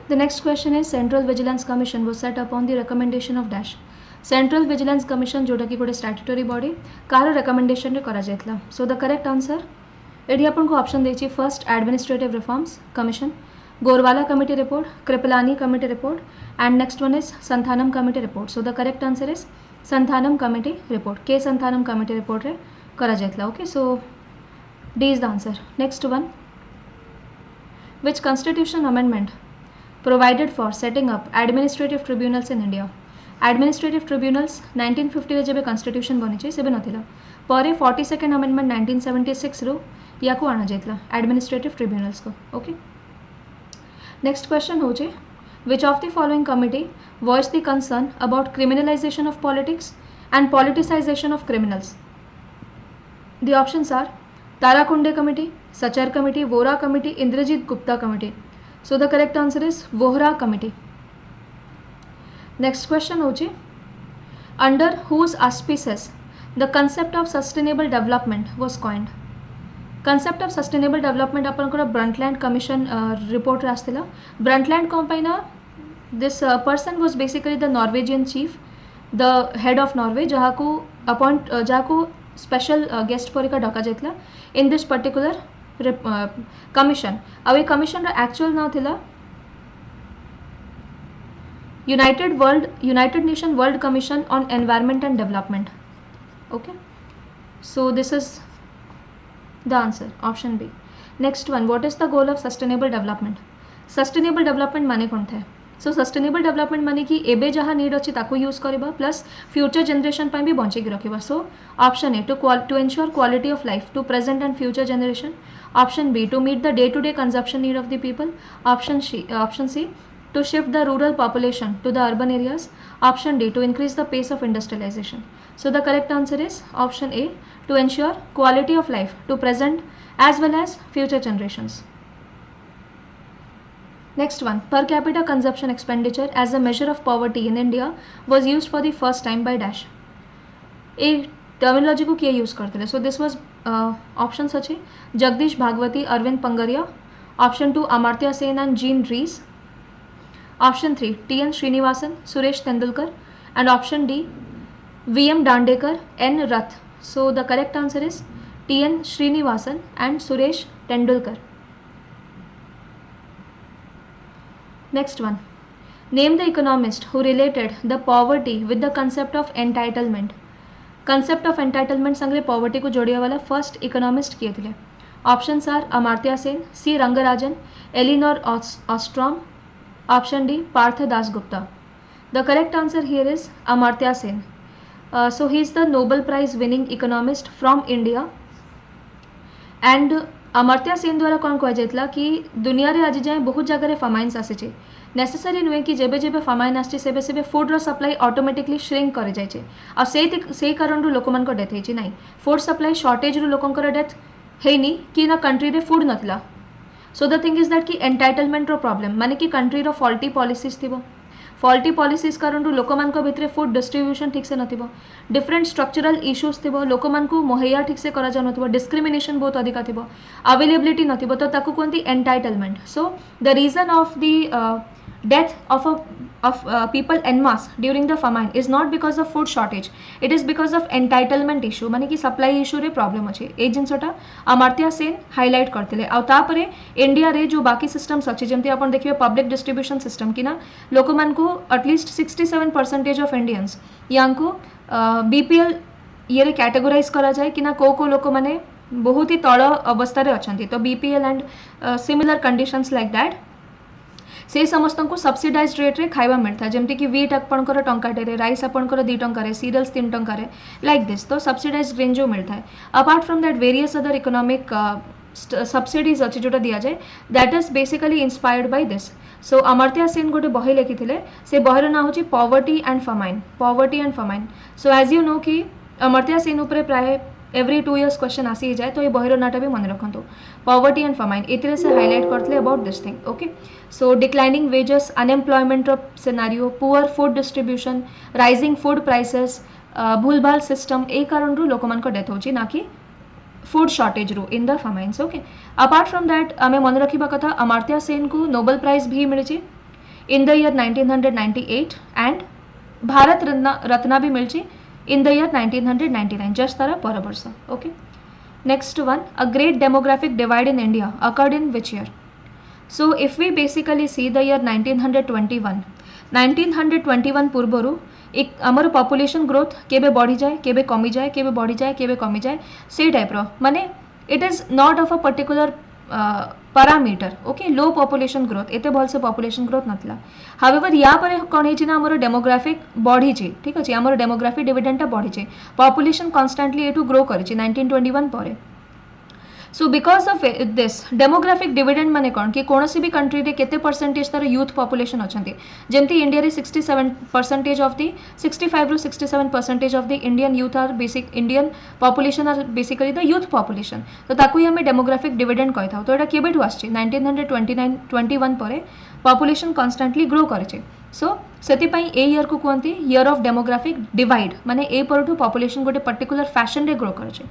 The next question is Central Vigilance Commission was set up on the recommendation of dash. Central Vigilance Commission जोटा कि गोटे statutory body car recommendation करा जायतला. So the correct answer एठी आपन को option देछि first administrative reforms commission, Gorwala committee report, Kripalani committee report and next one is Santhanam committee report. So the correct answer is Santhanam committee report. K Santhanam committee report रे करा जायतला. Okay, so D is the answer. Next one, which constitution amendment provided for setting up administrative tribunals in India? Administrative tribunals 1950 रे जेबे constitution बनी सेबे नथिला, परे 42nd amendment 1976 रो या को आना जायतला administrative tribunals को. ओके, नेक्स्ट क्वेश्चन हो जे which of the following committee voiced the concern about criminalization of politics and politicization of criminals? The options are Tarakunde Committee, Sachar Committee, Vora Committee, Indrajit Gupta Committee. So the correct answer is Vohra Committee. Next question होची, under whose auspices the concept of sustainable development was coined? Concept of sustainable development अपन को Brundtland Commission report रास्तेला. Brundtland कौन ना, this person was basically the Norwegian chief, the head of Norway, जहाँ को special guest परिका डका जायतला in this particular commission. अब ये कमिशन एक्चुअल ना थिला united nation world commission on environment and development. Okay, so this is the answer option B. Next one, what is the goal of sustainable development? Sustainable development माने कौन था? सो sustainable development माने कि एबे जहाँ need अच्छी ताको यूज करबा प्लस फ्यूचर जनरेशन पे भी बंचे रखा. So option A to ensure quality of life to present and future generation. Option B to meet the day to day consumption need of the people. Option C to shift the rural population to the urban areas. Option D to increase the pace of industrialization. So the correct answer is option A to ensure quality of life to present as well as future generations. Next one, per capita consumption expenditure as a measure of poverty in India was used for the first time by dash. A terminology को किए use करते हैं. So this was option such है जगदीश भागवती, Arvind पंगरिया. Option 2 Amartya Sen and Jean Rees. Option 3 T.N. Srinivasan, Suresh Tendulkar. And option D V.M. Dandekar, N. Rath. So the correct answer is T.N. Srinivasan and Suresh Tendulkar. Next one, name the economist who related the poverty with the concept of entitlement. Concept of entitlement संगे poverty को जोड़िया वाला first economist किए थे. Options are Amartya Sen, C. Rangarajan, Elinor Ostrom. Option D Partha Dasgupta. The correct answer here is Amartya Sen. So he is the Nobel Prize winning economist from India. And Amartya Sen द्वारा कौन कह जाता कि दुनिया रे आज जाए बहुत जगह फमाइन्स आसी. नेसेसरी नुहे कि जेबे जेबे फमाइन आसी सेबे सेबे फूड्र सप्लाई ऑटोमेटिकली श्रिंक कर जाए. आ से कारण लोक मान डेथ होती ना. फूड सप्लाई शॉर्टेज रु लोकंकर डेथ हैनी कि ना कंट्री रे फूड नथिला. So the thing is that कि एंटाइटलमेंट रो प्रॉब्लम माने कि कंट्री रो फॉल्टी पॉलिसीज थिबो. फॉल्टी पॉलिसीज कारण लोक मान भितर फूड डिस्ट्रीब्यूशन ठीक से नथिबो. डिफरेंट स्ट्रक्चरल इश्यूज थिबो. लोक मान मुहैया ठीक से करा जाउ नथिबो. डिस्क्रिमिनेशन बहुत अधिक थिबो. अवेलेबिलिटी नथिबो तो ताकू कोनती entitlement. So the reason of the death of people en masse during the famine is not because of food shortage. It is because of entitlement issue माने कि supply issue रे problem अच्छे. ए जिनसटा अमर्त्य सेन हाईलाइट करते ले. आउ तापरे इंडिया रे जो बाकी सिस्टम्स अच्छे जमती अपन देखिए पब्लिक डिस्ट्रीब्यूशन सिस्टम कि ना लोक मान को एटलिस्ट 67% ऑफ इंडियंस यांको बीपीएल ये रे कैटेगोराइज करा जाए कि ना को लोक माने बहुत ही तल अवस्था रे अछंती. तो BPL and similar conditions like that से समस्त को सब्सिडाइज्ड रेट रे खाइबा मिलता है. जमती कि वीट आपणकर टंकाटे, राइस आपणकर 2 टंकारे, सीरियल्स 3 टंकारे लाइक दिस. तो सब्सिडाइज्ड रेंजो मिलता है. Apart from that various other economic subsidies अच्छे जोटा दि जाए that is basically inspired by this. So Amartya Sen गोटे बही लिखी से बहर ना हूँ poverty and famine. Poverty and famine. So as you know कि अमर्त्य सेन उपरे प्राय एवरी 2 years क्वेश्चन आसी ही जाए. तो ये बहिर नाटा भी मन रखु. पॉवर्टी एंड फमाइन ए से हाईलाइट करते about this thing. Okay, so declining wages, unemployment scenario, poor food distribution, rising food prices, भूलभाल सिस्टम ए कारण रू लोक मान डेथ होची ना कि फूड शॉर्टेज रू in the famines. Okay, apart from that आमे मन रखा कथा अमर्त्य सेन को नोबेल प्राइज भी मिली. In the year 1998 and Bharat Ratna भी मिली इन द ईयर 1999 जस्ट तार पर वर्ष. Okay. Next one, a great demographic divide in India occurred in which year. So if we basically see the year 1921 पूर्वर एक आमर पॉपुलेशन ग्रोथ केबे बढ़ी जाए केबे कमी जाए केबे बढ़ी जाए केबे कमी जाए से टाइप रो माने it is not of a particular parameter. Okay. Low population growth एते भलसे पॉपुलेशन ग्रोथ नथला. हावेवर या पर कौन है ना आमर डेमोग्राफिक बढ़ी चे. ठीक अच्छे. आमर डेमोग्राफिक डिविडेंडटा बढ़ी चे. पॉपुलेशन कन्स्टांटली एटू ग्रो करी 1921 पर. So because of this demographic dividend माने कौन कि कौन भी कंट्री रे केते परसेंटेज तार यूथ पॉपुलेशन अच्छे जमती इंडिया रे 67% ऑफ दी 65 रू 67% of the Indian youth are basic Indian population are basically the youth population. तो ताकू ही हमें डेमोग्राफिक डिविडेंड कही था. तो यहाँ केबेठू आसছে 1921 पर पॉपुलेशन कन्स्टांटली ग्रो करे. सो से ए ईयर को कहते ईयर ऑफ डेमोग्राफिक डिवाइड माने ए परठू पॉपुलेशन गोटे पर्टिकुलर फैशन रे ग्रो करे.